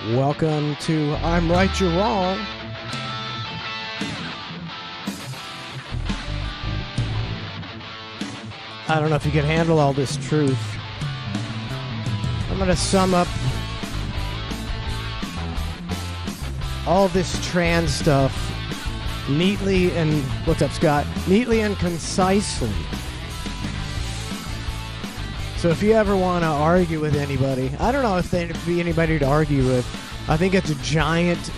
Welcome to I'm Right, You're Wrong. I don't know if you can handle all this truth. I'm going to sum up all this trans stuff neatly and, what's up, Scott? Neatly and concisely. So if you ever want to argue with anybody, I don't know if there'd be anybody to argue with. I think it's a giant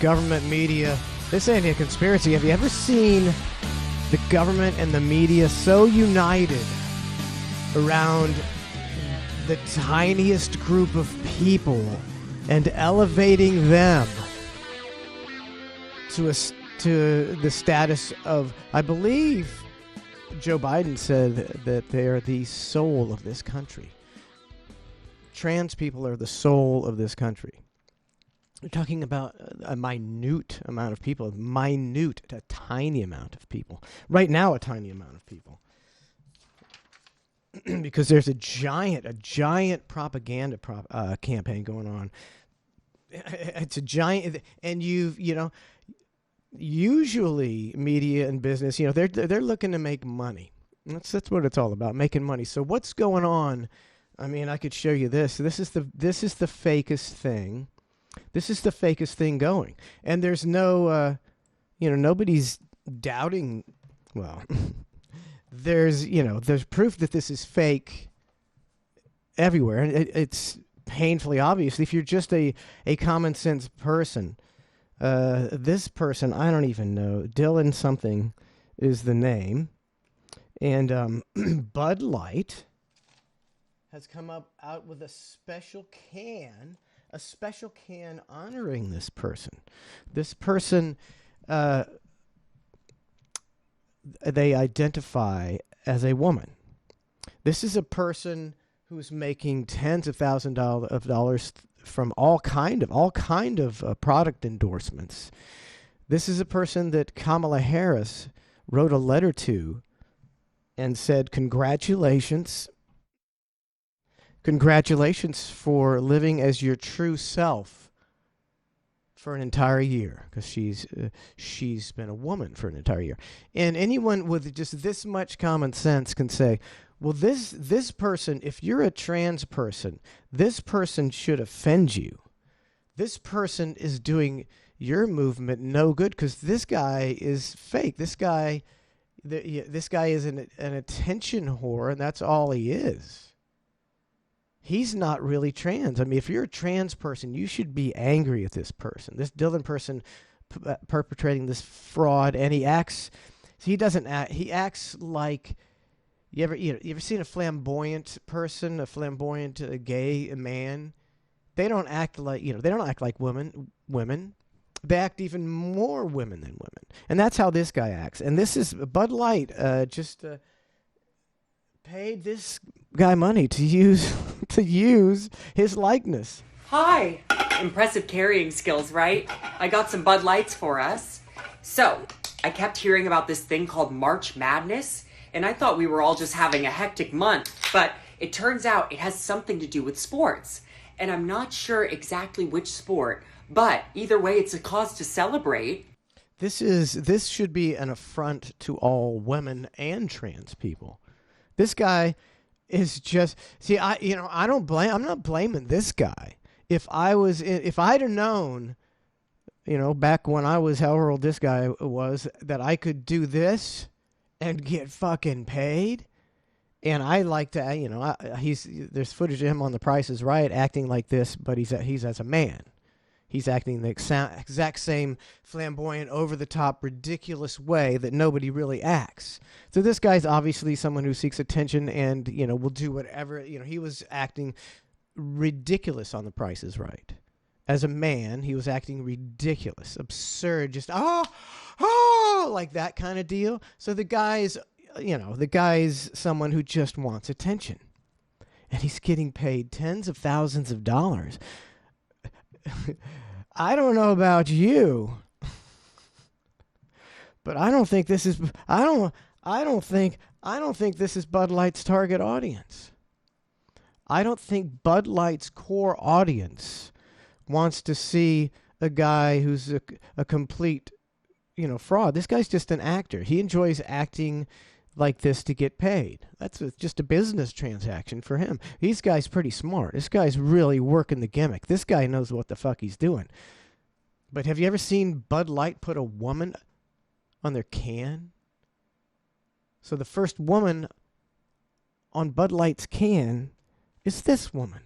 government media. This ain't a conspiracy. Have you ever seen the government and the media so united around the tiniest group of people and elevating them to the status of, I believe Joe Biden said that they are the soul of this country. Trans people are the soul of this country. We're talking about a minute amount of people, a tiny amount of people. Right now, a tiny amount of people. Because there's a giant propaganda campaign going on. It's a giant, and usually media and business, they're looking to make money. That's what it's all about, making money. So what's going on? I mean, I could show you this. This is the fakest thing. This is the fakest thing going. And there's no, nobody's doubting. Well, there's proof that this is fake everywhere. And it's painfully obvious. If you're just a common sense person, this person, I don't even know, Dylan something is the name. And Bud Light has come out with a special can honoring this person. This person, they identify as a woman. This is a person who's making tens of thousands of dollars from all kind of product endorsements. This is a person that Kamala Harris wrote a letter to and said, Congratulations for living as your true self for an entire year," because she's been a woman for an entire year. And anyone with just this much common sense can say, well, this person, if you're a trans person, this person should offend you. This person is doing your movement no good because this guy is fake. This guy is an attention whore, and that's all he is. He's not really trans. I mean, if you're a trans person, you should be angry at this person, this Dylan person perpetrating this fraud. And he acts like, you ever seen a flamboyant person, a flamboyant gay man? They don't act like, women. They act even more women than women. And that's how this guy acts. And this is Bud Light just paid this guy money to use his likeness. Hi. Impressive carrying skills, right? I got some Bud Lights for us. So, I kept hearing about this thing called March Madness, and I thought we were all just having a hectic month, but it turns out it has something to do with sports. And I'm not sure exactly which sport, but either way, it's a cause to celebrate. This should be an affront to all women and trans people. This guy is just, I'm not blaming this guy. If I'd have known, back when I was however old this guy was, that I could do this and get fucking paid. And I like to, there's footage of him on The Price is Right acting like this, but he's as a man. He's acting the exact same flamboyant, over-the-top, ridiculous way that nobody really acts. So this guy's obviously someone who seeks attention and, will do whatever. He was acting ridiculous on The Price is Right. As a man, he was acting ridiculous, absurd, just, like that kind of deal. So the guy's someone who just wants attention. And he's getting paid tens of thousands of dollars. I don't know about you, but I don't think this is Bud Light's target audience. I don't think Bud Light's core audience wants to see a guy who's a complete, fraud. This guy's just an actor. He enjoys acting like this to get paid. That's just a business transaction for him. This guy's pretty smart. This guy's really working the gimmick. This guy knows what the fuck he's doing. But have you ever seen Bud Light put a woman on their can? So the first woman on Bud Light's can is this woman.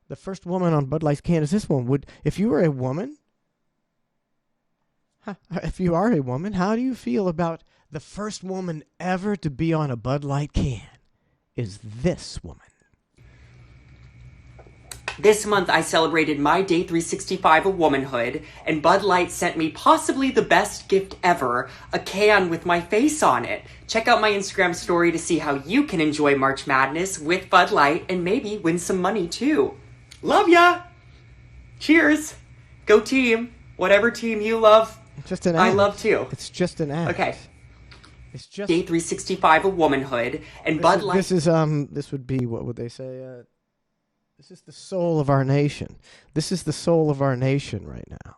The first woman on Bud Light's can is this woman. If you were a woman, if you are a woman, how do you feel about the first woman ever to be on a Bud Light can is this woman? This month, I celebrated my day 365 of womanhood, and Bud Light sent me possibly the best gift ever, a can with my face on it. Check out my Instagram story to see how you can enjoy March Madness with Bud Light and maybe win some money too. Love ya! Cheers! Go team! Whatever team you love, just an act. I love too. It's just an act. Okay. It's just day 365 of womanhood, and Bud Light. This would be, what would they say? This is the soul of our nation. This is the soul of our nation right now.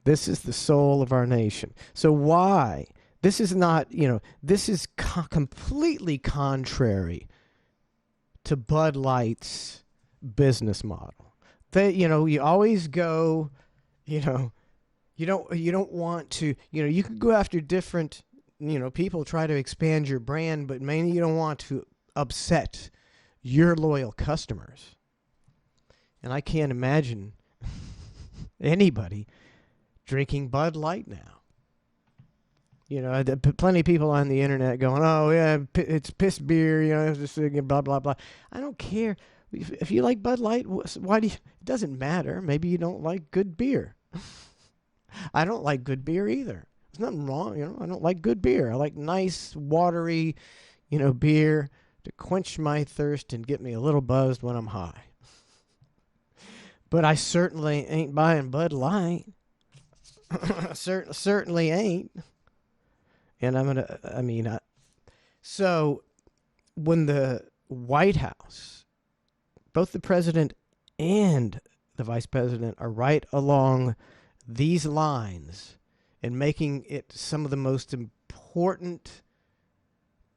This is the soul of our nation. So why? This is not, this is completely contrary to Bud Light's business model. They, you always go, you don't want to, you can go after different, people try to expand your brand, but mainly you don't want to upset your loyal customers. And I can't imagine anybody drinking Bud Light now. Plenty of people on the internet going, oh, yeah, it's piss beer, it's just blah, blah, blah. I don't care. If you like Bud Light, why do you? It doesn't matter. Maybe you don't like good beer. I don't like good beer either. There's nothing wrong, I don't like good beer. I like nice, watery, beer to quench my thirst and get me a little buzzed when I'm high. But I certainly ain't buying Bud Light. Certainly ain't. And so when the White House, both the president and the vice president are right along these lines and making it some of the most important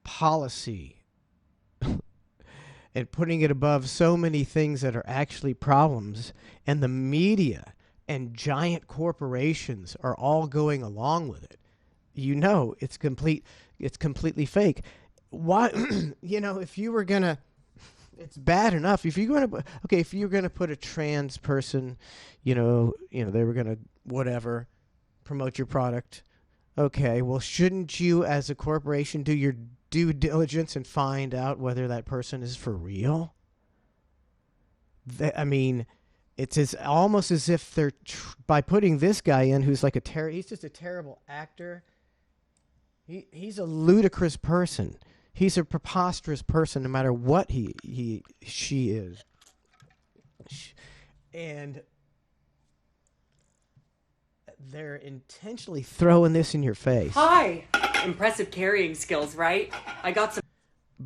policy and putting it above so many things that are actually problems, and the media and giant corporations are all going along with it. It's completely fake. Why? If you were gonna, it's bad enough. If you're gonna put a trans person, they were gonna whatever promote your product. Okay, well, shouldn't you as a corporation do your due diligence and find out whether that person is for real? It's almost as if they're by putting this guy in who's like he's just a terrible actor. He's a ludicrous person. He's a preposterous person no matter what she is. And they're intentionally throwing this in your face. Hi! Impressive carrying skills, right? I got some.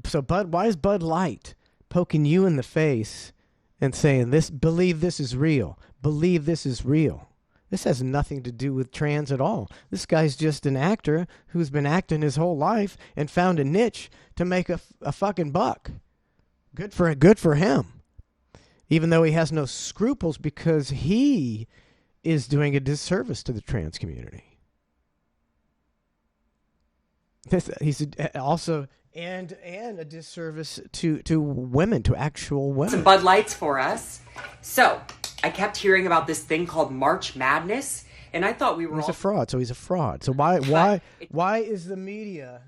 So why is Bud Light poking you in the face and saying believe this is real. Believe this is real. This has nothing to do with trans at all. This guy's just an actor who's been acting his whole life and found a niche to make a fucking buck. Good for him. Even though he has no scruples, because he is doing a disservice to the trans community. He's also and a disservice to women, to actual women. Some Bud Lights for us. So I kept hearing about this thing called March Madness, and I thought we were. He's a fraud. So he's a fraud. So why is the media?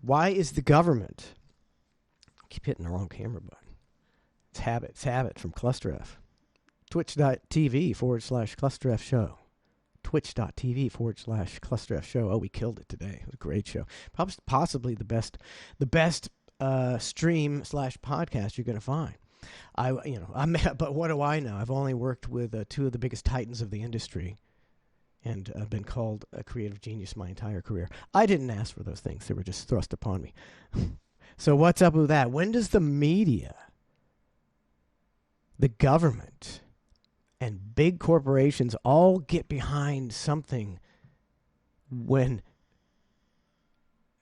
Why is the government? I keep hitting the wrong camera button. It's habit from Cluster F. Twitch.tv/Cluster F show. Twitch.tv/Cluster F show. Oh, we killed it today. It was a great show. Possibly the best stream/podcast you're going to find. But what do I know? I've only worked with two of the biggest titans of the industry, and I've been called a creative genius my entire career. I didn't ask for those things; they were just thrust upon me. So what's up with that? When does the media the government and big corporations all get behind something when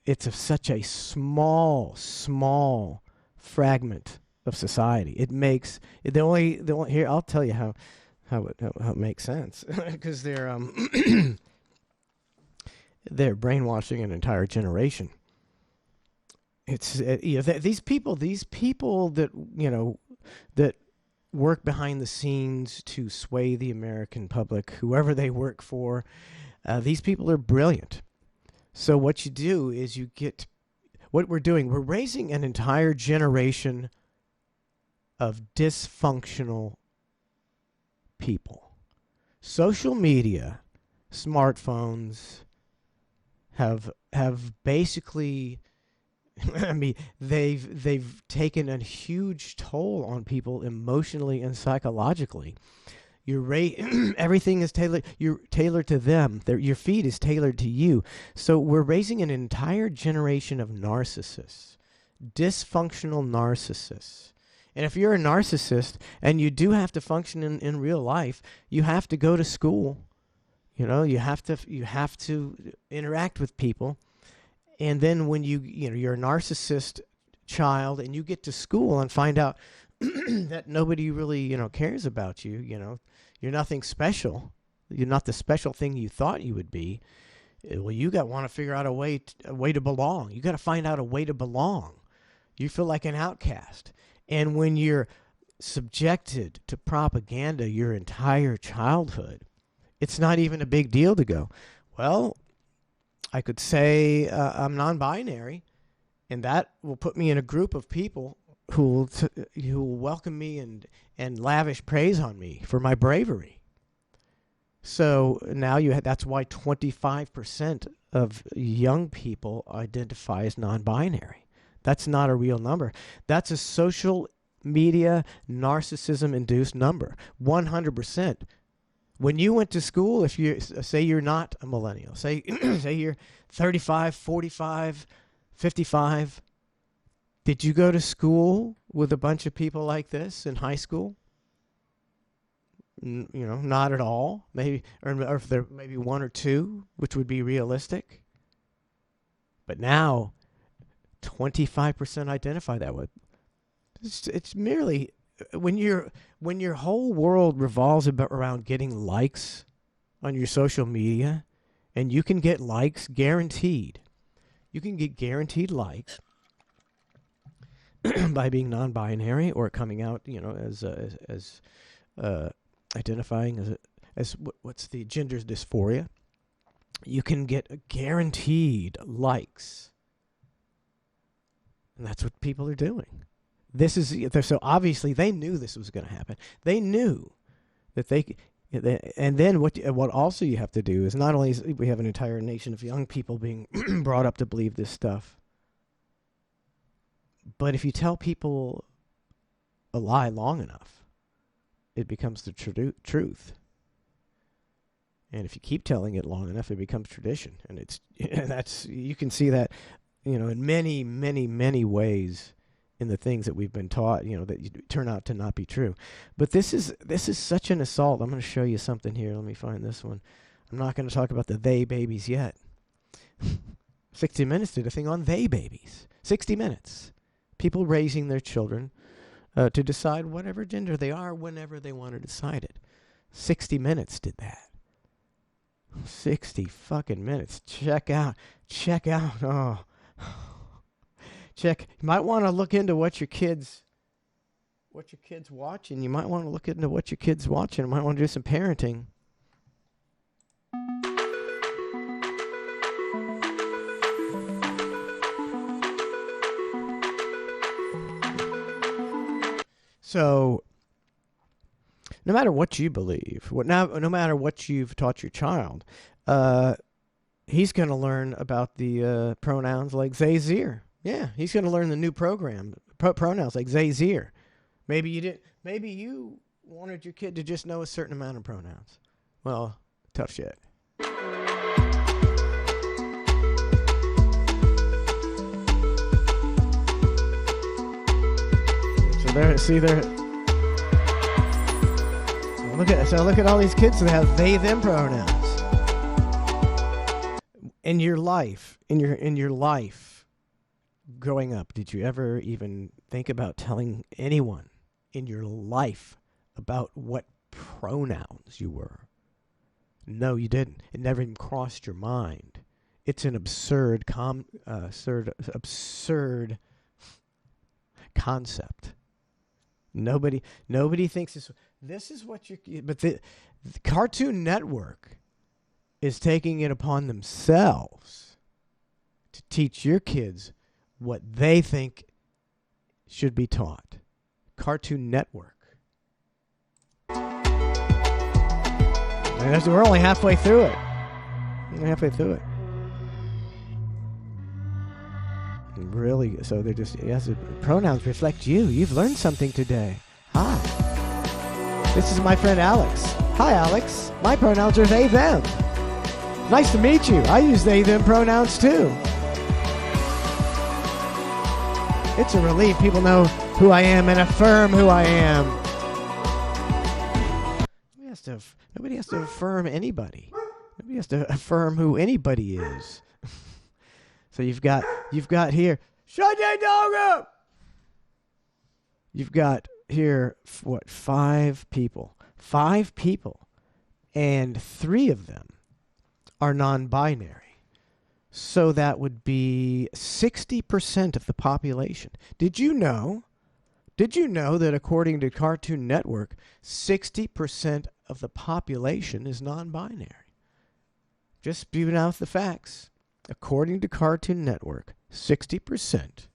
it's such a small fragment of society. It makes the only here. I'll tell you how it makes sense because they're brainwashing an entire generation. It's these people that that work behind the scenes to sway the American public, whoever they work for. These people are brilliant. So what you do is what we're doing. We're raising an entire generation of dysfunctional people. Social media, smartphones have basically, I mean, they've taken a huge toll on people emotionally and psychologically. Everything is tailored. You're tailored to them. Your feed is tailored to you. So we're raising an entire generation of narcissists, dysfunctional narcissists. And if you're a narcissist and you do have to function in real life, you have to go to school. You have to interact with people. And then when you're a narcissist child and you get to school and find out that nobody really, cares about you, you're nothing special. You're not the special thing you thought you would be. Well, you want to figure out a way to belong. You got to find out a way to belong. You feel like an outcast. And when you're subjected to propaganda your entire childhood, it's not even a big deal to go, well, I could say I'm non-binary, and that will put me in a group of people who will welcome me and lavish praise on me for my bravery. So now that's why 25% of young people identify as non-binary. That's not a real number. That's a social media narcissism-induced number, 100%. When you went to school, if you say you're not a millennial, say you're 35, 45, 55, did you go to school with a bunch of people like this in high school? Not at all. Maybe, or if there maybe one or two, which would be realistic. But now, 25% identify that way. It's merely when your whole world revolves around getting likes on your social media, and you can get likes guaranteed. You can get guaranteed likes by being non-binary or coming out, as identifying as what's the gender dysphoria. You can get guaranteed likes, and that's what people are doing. So obviously they knew this was going to happen. They knew that and then what also you have to do is not only we have an entire nation of young people being brought up to believe this stuff, but if you tell people a lie long enough, it becomes the truth. And if you keep telling it long enough, it becomes tradition. And you can see that, in many, many, many ways in the things that we've been taught, that turn out to not be true. But this is such an assault. I'm going to show you something here. Let me find this one. I'm not going to talk about the they babies yet. 60 Minutes did a thing on they babies. 60 Minutes. People raising their children to decide whatever gender they are whenever they want to decide it. 60 Minutes did that. 60 fucking minutes. Check out. Oh. Check. You might want to look into what your kids watching. You might want to look into what your kids watching. You might want to do some parenting. So, no matter what you believe, no matter what you've taught your child, he's going to learn about the pronouns like they, zir. Yeah, he's going to learn the new pronouns like they, zir. Maybe you didn't. Maybe you wanted your kid to just know a certain amount of pronouns. Well, tough shit. So there. Look at all these kids that have they them pronouns. In your life, in your life growing up, did you ever even think about telling anyone in your life about what pronouns you were? No, you didn't. It never even crossed your mind. It's an absurd concept. Nobody thinks this is what you. But the Cartoon Network is taking it upon themselves to teach your kids what they think should be taught. Cartoon Network. And we're only halfway through it. Really? So they're just, yes, pronouns reflect you. You've learned something today. Hi. This is my friend Alex. Hi, Alex. My pronouns are they, them. Nice to meet you. I use they, them pronouns too. It's a relief. People know who I am and affirm who I am. Nobody has to affirm anybody. Nobody has to affirm who anybody is. So you've got here, shut that dog up. You've got here, what, 5 people. 5 people. And 3 of them are non-binary. So that would be 60% of the population. Did you know that according to Cartoon Network, 60% of the population is non-binary? Just spewing out the facts. According to Cartoon Network, 60%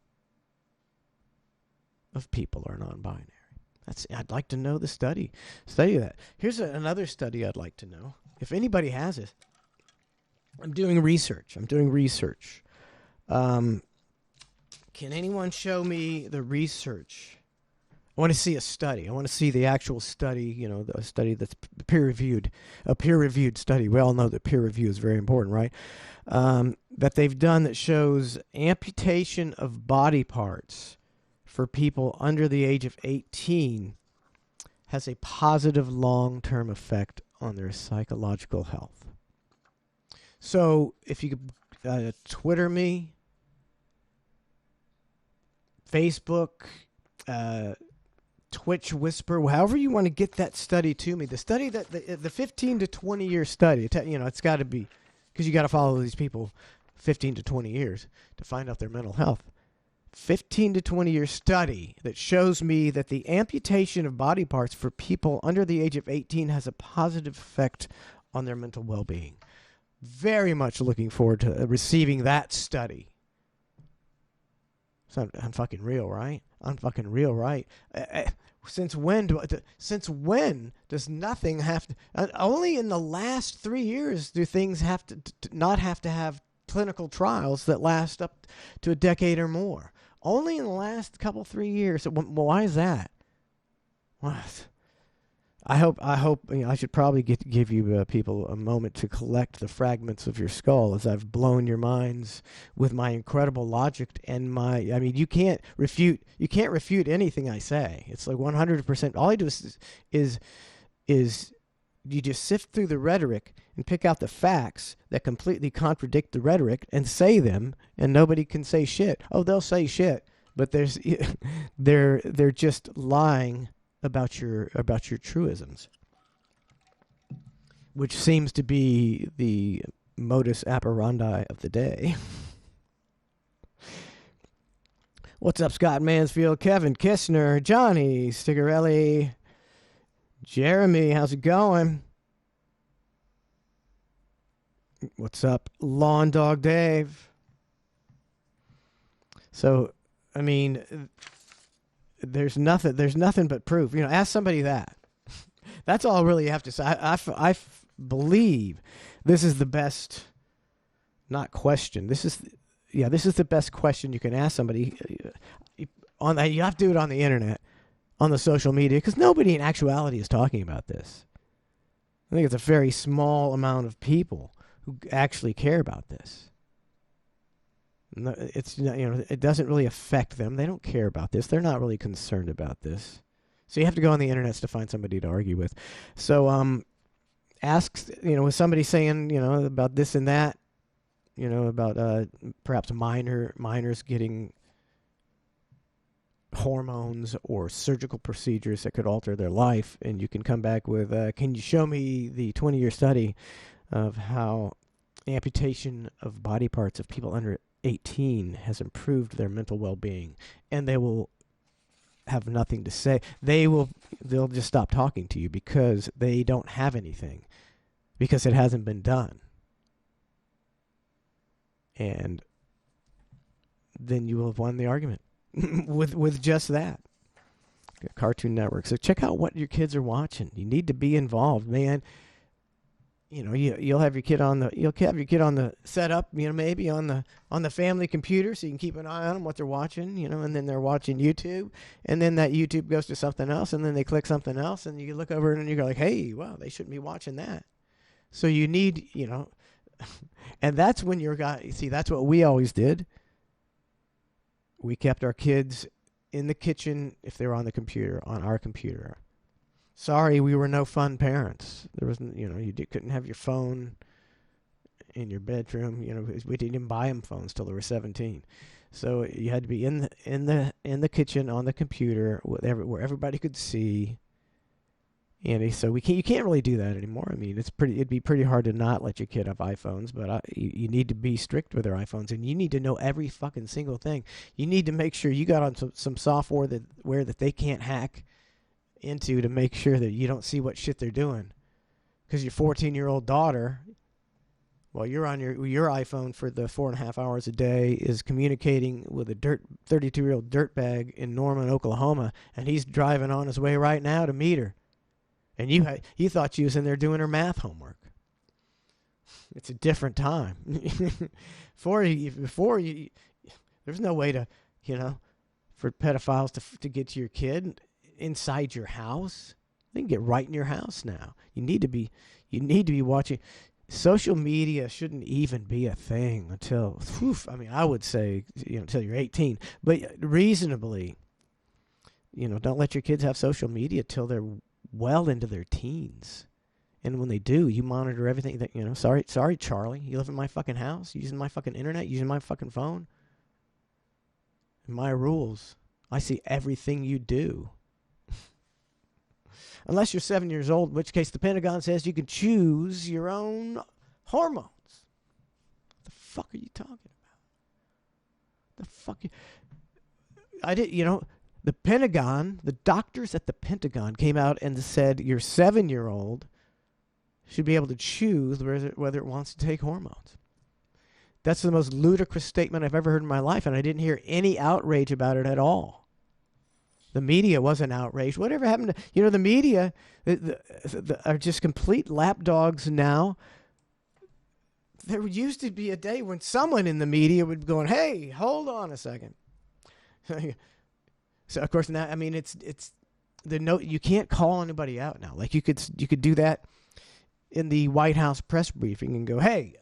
of people are non-binary. I'd like to know the study of that. Here's another study I'd like to know. If anybody has it. I'm doing research. Can anyone show me the research? I want to see a study. I want to see the actual study, a study that's peer-reviewed, a peer-reviewed study. We all know that peer review is very important, right? That they've done that shows amputation of body parts for people under the age of 18 has a positive long-term effect on their psychological health. So if you could Twitter me, Facebook, Twitch Whisper, however you want to get that study to me. The study that the 15 to 20 year study, it's got to be, because you got to follow these people 15 to 20 years to find out their mental health. 15 to 20 year study that shows me that the amputation of body parts for people under the age of 18 has a positive effect on their mental well-being. Very much looking forward to receiving that study. So I'm fucking real, right? Since when does nothing have to? Only in the last 3 years do things have to not have to have clinical trials that last up to a decade or more. Only in the last 3 years. Well, why is that? What? I hope. I should probably give you people a moment to collect the fragments of your skull as I've blown your minds with my incredible logic and my. I mean, you can't refute anything I say. It's like 100%. All I do is you just sift through the rhetoric and pick out the facts that completely contradict the rhetoric and say them, and nobody can say shit. Oh, they'll say shit, but they're just lying about your truisms, which seems to be the modus operandi of the day. What's up, Scott Mansfield, Kevin Kistner, Johnny Stigarelli, Jeremy, how's it going? What's up, Lawn Dog Dave? So, I mean, there's nothing but proof. Ask somebody that. That's all really you have to say. I believe this is the best, not question. This is the best question you can ask somebody. You have to do it on the internet, on the social media, because nobody in actuality is talking about this. I think it's a very small amount of people who actually care about this. It doesn't really affect them. They don't care about this. They're not really concerned about this. So you have to go on the internet to find somebody to argue with. So ask, was somebody saying, about this and that, about perhaps minors getting hormones or surgical procedures that could alter their life, and you can come back with, can you show me the 20-year study of how amputation of body parts of people under 18 has improved their mental well-being, and they will have nothing to say. They'll just stop talking to you because they don't have anything, because it hasn't been done. And then you will have won the argument with just that. Cartoon Network. So check out what your kids are watching. You need to be involved, man. You'll have your kid on the setup, maybe on the family computer, so you can keep an eye on them, what they're watching, and then they're watching YouTube, and then that YouTube goes to something else, and then they click something else, and you look over and you go like, hey, wow, they shouldn't be watching that. So you need, and that's when that's what we always did. We kept our kids in the kitchen if they were on the computer, on our computer. Sorry, we were no fun parents. There wasn't, you couldn't have your phone in your bedroom. We didn't even buy them phones till they were 17. So you had to be in the kitchen on the computer where everybody could see. And so you can't really do that anymore. I mean, it'd be pretty hard to not let your kid have iPhones, but you need to be strict with their iPhones, and you need to know every fucking single thing. You need to make sure you got on some software that they can't hack into to make sure that you don't see what shit they're doing. Because your 14-year-old daughter, while you're on your iPhone for the 4.5 hours a day, is communicating with a 32-year-old dirtbag in Norman, Oklahoma, and he's driving on his way right now to meet her. And you thought she was in there doing her math homework. It's a different time. Before you, there's no way to, for pedophiles to get to your kid inside your house. They can get right in your house now. You need to be watching. Social media shouldn't even be a thing until, I would say, until you're 18. But reasonably, don't let your kids have social media till they're well into their teens. And when they do, you monitor everything that, sorry, Charlie, you live in my fucking house, using my fucking internet, using my fucking phone. My rules. I see everything you do. Unless you're 7 years old, in which case the Pentagon says you can choose your own hormones. What the fuck are you talking about? The fuck? The Pentagon, the doctors at the Pentagon came out and said your 7-year-old should be able to choose whether it wants to take hormones. That's the most ludicrous statement I've ever heard in my life, and I didn't hear any outrage about it at all. The media wasn't outraged. Whatever happened to, the media are just complete lapdogs now. There used to be a day when someone in the media would be going, hey, hold on a second. So, of course, now, I mean, you can't call anybody out now. Like, you could do that in the White House press briefing and go, hey,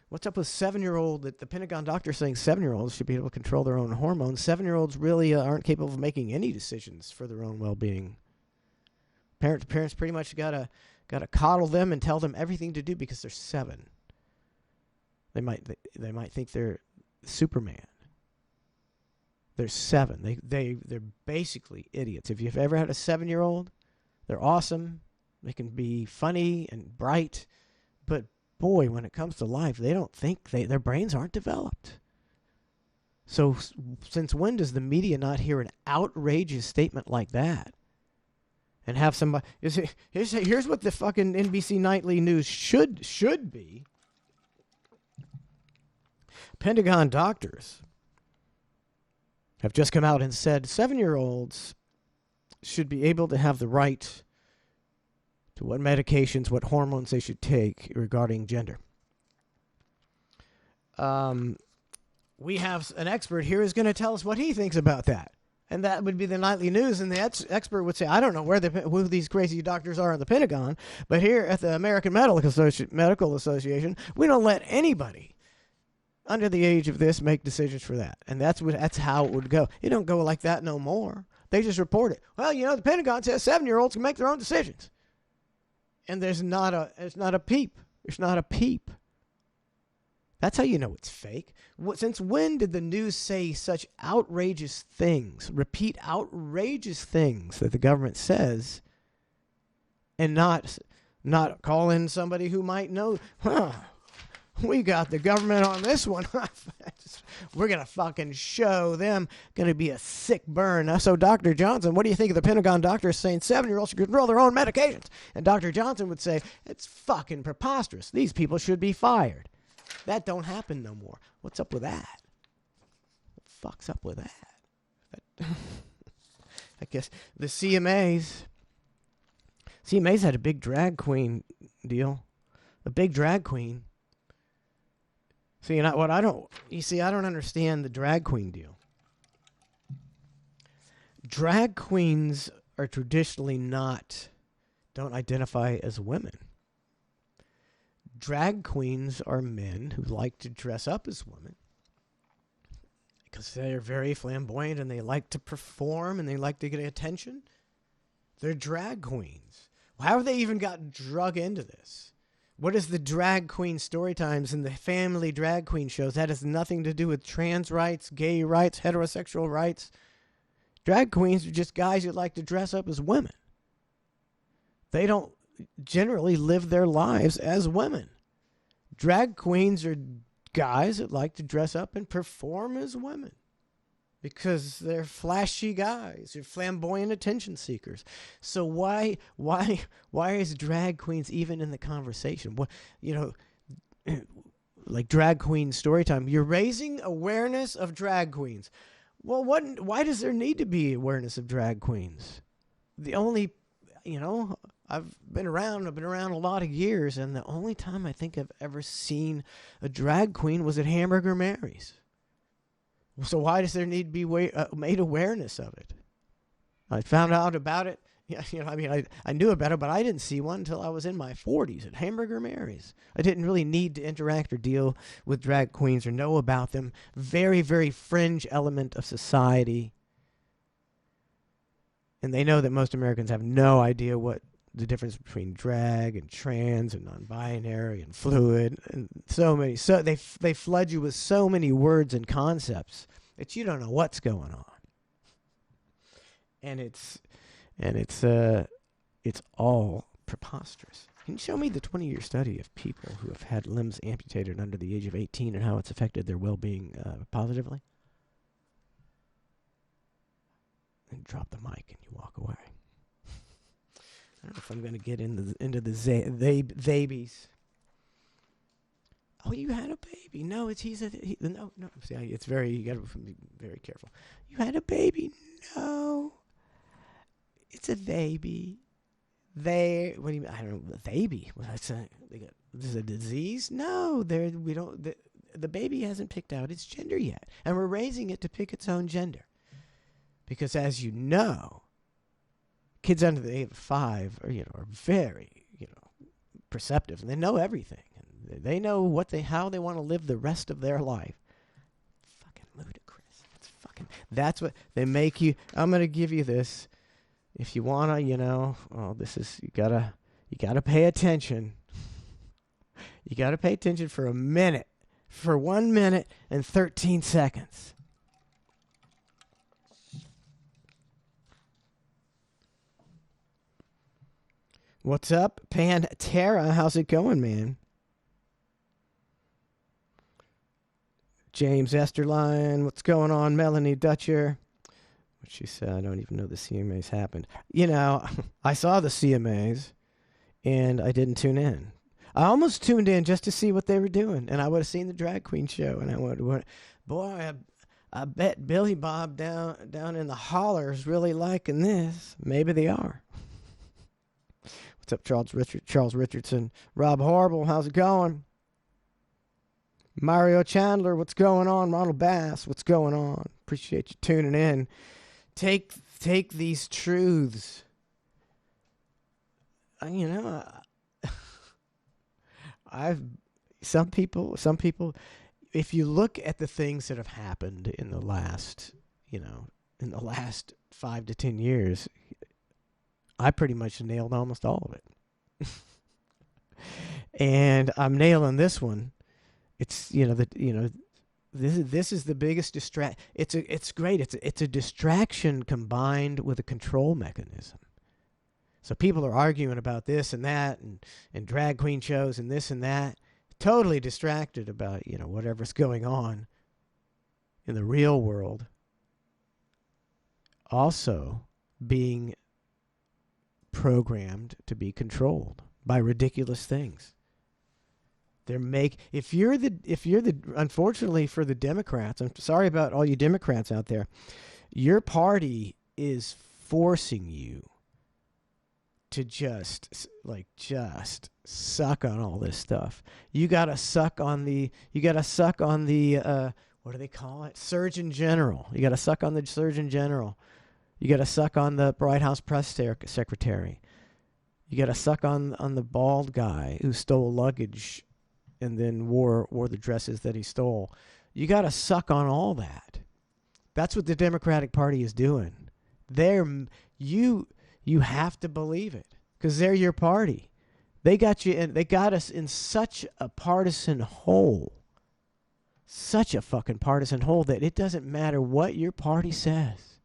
what's up with 7-year-old, that the Pentagon doctor saying 7-year-olds should be able to control their own hormones? 7-year-olds really aren't capable of making any decisions for their own well-being. Parents pretty much gotta coddle them and tell them everything to do because they're 7. They might think they're Superman. They're 7. They're basically idiots. If you've ever had a 7-year-old, they're awesome. They can be funny and bright, but boy, when it comes to life, they don't think their brains aren't developed. So since when does the media not hear an outrageous statement like that and have somebody? Here's what the fucking NBC Nightly News should be. Pentagon doctors have just come out and said 7-year-olds should be able to have the right to what medications, what hormones they should take regarding gender. We have an expert here who's going to tell us what he thinks about that. And that would be the Nightly News, and the expert would say, I don't know who these crazy doctors are in the Pentagon, but here at the American Medical Association, we don't let anybody under the age of this make decisions for that. And that's how it would go. It don't go like that no more. They just report it. Well, the Pentagon says 7-year-olds can make their own decisions. And there's not a peep. There's not a peep. That's how you know it's fake. Since when did the news say such outrageous things, repeat outrageous things that the government says, and not call in somebody who might know, we got the government on this one. We're going to fucking show them. Going to be a sick burn. So, Dr. Johnson, what do you think of the Pentagon doctors saying 7-year-olds should control their own medications? And Dr. Johnson would say, it's fucking preposterous. These people should be fired. That don't happen no more. What's up with that? What the fuck's up with that? I guess the CMAs had a big drag queen deal. A big drag queen. See, I don't understand the drag queen deal. Drag queens are traditionally don't identify as women. Drag queens are men who like to dress up as women because they're very flamboyant and they like to perform and they like to get attention. They're drag queens. How have they even got drug into this? What is the drag queen story times and the family drag queen shows? That has nothing to do with trans rights, gay rights, heterosexual rights. Drag queens are just guys who like to dress up as women. They don't generally live their lives as women. Drag queens are guys that like to dress up and perform as women because they're flashy guys. They're flamboyant attention seekers. So why is drag queens even in the conversation? What, like drag queen story time. You're raising awareness of drag queens. Well, why does there need to be awareness of drag queens? The only, I've been around a lot of years, and the only time I think I've ever seen a drag queen was at Hamburger Mary's. So why does there need to be made awareness of it? I found out about it. I knew about it, but I didn't see one until I was in my 40s at Hamburger Mary's. I didn't really need to interact or deal with drag queens or know about them. Very, very fringe element of society. And they know that most Americans have no idea what the difference between drag and trans and non-binary and fluid and so many. So they flood you with so many words and concepts that you don't know what's going on. And it's all preposterous. Can you show me the 20-year study of people who have had limbs amputated under the age of 18 and how it's affected their well-being positively? And drop the mic and you walk away. I don't know if I'm going to get into the babies. Oh, you had a baby? No, no. See, you got to be very careful. You had a baby? No, it's a baby. What do you mean? I don't know. The baby? This is a disease? No, we don't. The baby hasn't picked out its gender yet, and we're raising it to pick its own gender, because as you know, kids under the age of 5 are very, perceptive, and they know everything. And they know how they want to live the rest of their life. Fucking ludicrous. That's what they make you. I'm going to give you this. If you want to, this is, you gotta pay attention. You gotta pay attention for a minute. For 1 minute and 13 seconds. What's up, Pantera? How's it going, man? James Esterline, what's going on? Melanie Dutcher. What she said, I don't even know the CMAs happened. I saw the CMAs, and I didn't tune in. I almost tuned in just to see what they were doing, and I would have seen the drag queen show, and I would have, boy, I bet Billy Bob down in the holler is really liking this. Maybe they are. What's up, Charles Richardson? Rob Horrible, how's it going? Mario Chandler, what's going on? Ronald Bass, what's going on? Appreciate you tuning in. Take these truths. Some people, if you look at the things that have happened in the last 5 to 10 years, I pretty much nailed almost all of it. And I'm nailing this one. It's this is the biggest it's great. It's a distraction combined with a control mechanism. So people are arguing about this and that and drag queen shows and this and that, totally distracted about, whatever's going on in the real world. Also being programmed to be controlled by ridiculous things. Unfortunately for the Democrats, I'm sorry about all you Democrats out there, your party is forcing you to just suck on all this stuff. You gotta suck on the what do they call it? Surgeon General. You gotta suck on the Surgeon General. You gotta suck on the White House press secretary. You gotta suck on the bald guy who stole luggage and then wore the dresses that he stole. You gotta suck on all that. That's what the Democratic Party is doing. You have to believe it because they're your party. They got you and they got us in such a partisan hole. Such a fucking partisan hole that it doesn't matter what your party says.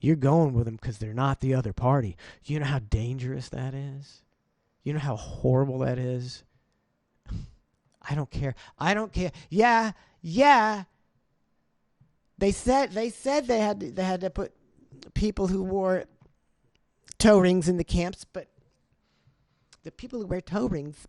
You're going with them because they're not the other party. You know how dangerous that is? You know how horrible that is? I don't care. Yeah. They said they had to put people who wore toe rings in the camps, but the people who wear toe rings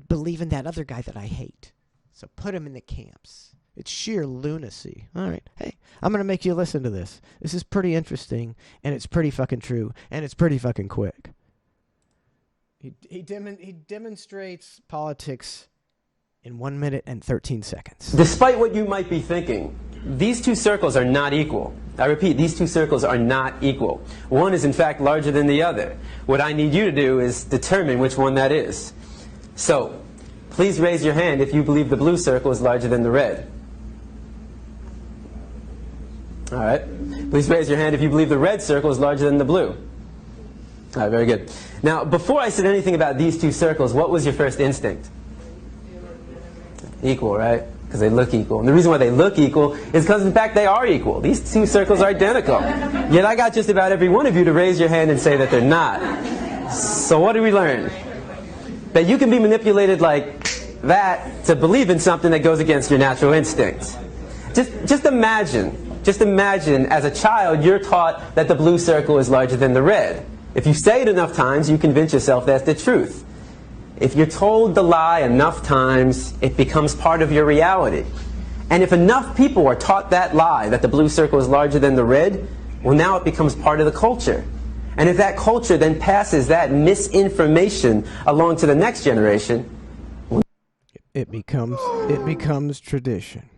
believe in that other guy that I hate. So put him in the camps. It's sheer lunacy. All right. Hey, I'm going to make you listen to this. This is pretty interesting, and it's pretty fucking true, and it's pretty fucking quick. He demonstrates politics in 1 minute and 13 seconds. Despite what you might be thinking, these two circles are not equal. I repeat, these two circles are not equal. One is in fact larger than the other. What I need you to do is determine which one that is. So, please raise your hand if you believe the blue circle is larger than the red. All right. Please raise your hand if you believe the red circle is larger than the blue. All right, very good. Now, before I said anything about these two circles, what was your first instinct? Equal, right? Because they look equal. And the reason why they look equal is because, in fact, they are equal. These two circles are identical. Yet I got just about every one of you to raise your hand and say that they're not. So what did we learn? That you can be manipulated like that to believe in something that goes against your natural instincts. Just imagine as a child you're taught that the blue circle is larger than the red. If you say it enough times, you convince yourself that's the truth. If you're told the lie enough times, it becomes part of your reality. And if enough people are taught that lie, that the blue circle is larger than the red, well, now it becomes part of the culture. And if that culture then passes that misinformation along to the next generation, it becomes tradition.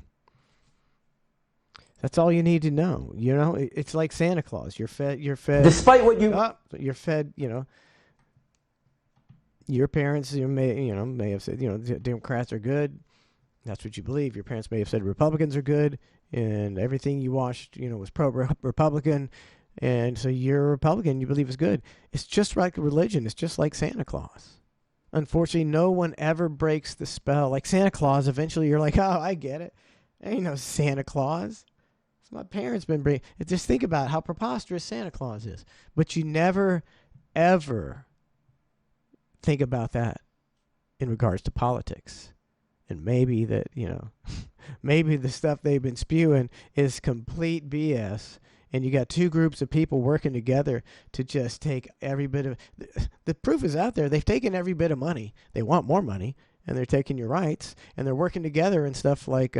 That's all you need to know. It's like Santa Claus. You're fed. Despite what you're fed. Your parents may have said, Democrats are good. That's what you believe. Your parents may have said Republicans are good, and everything you watched, was pro-Republican, and so you're a Republican. You believe is good. It's just like religion. It's just like Santa Claus. Unfortunately, no one ever breaks the spell. Like Santa Claus, eventually you're like, oh, I get it. There ain't no Santa Claus. My parents been bringing. Just think about how preposterous Santa Claus is. But you never, ever think about that in regards to politics. And maybe that, maybe the stuff they've been spewing is complete BS. And you got two groups of people working together to just take every bit of. The proof is out there. They've taken every bit of money. They want more money. And they're taking your rights. And they're working together and stuff like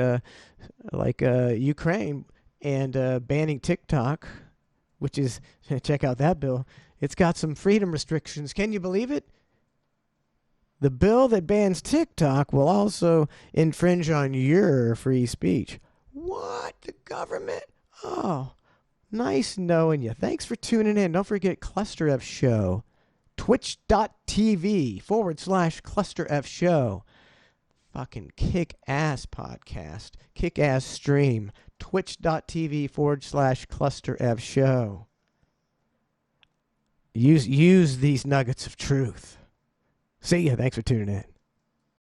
Ukraine. And banning TikTok, which is, check out that bill. It's got some freedom restrictions. Can you believe it? The bill that bans TikTok will also infringe on your free speech. What? The government? Oh, nice knowing you. Thanks for tuning in. Don't forget Cluster F Show. Twitch.tv/Cluster F Show. Fucking kick-ass podcast. Kick-ass stream. twitch.tv/ClusterF show. Use these nuggets of truth. See ya. Thanks for tuning in.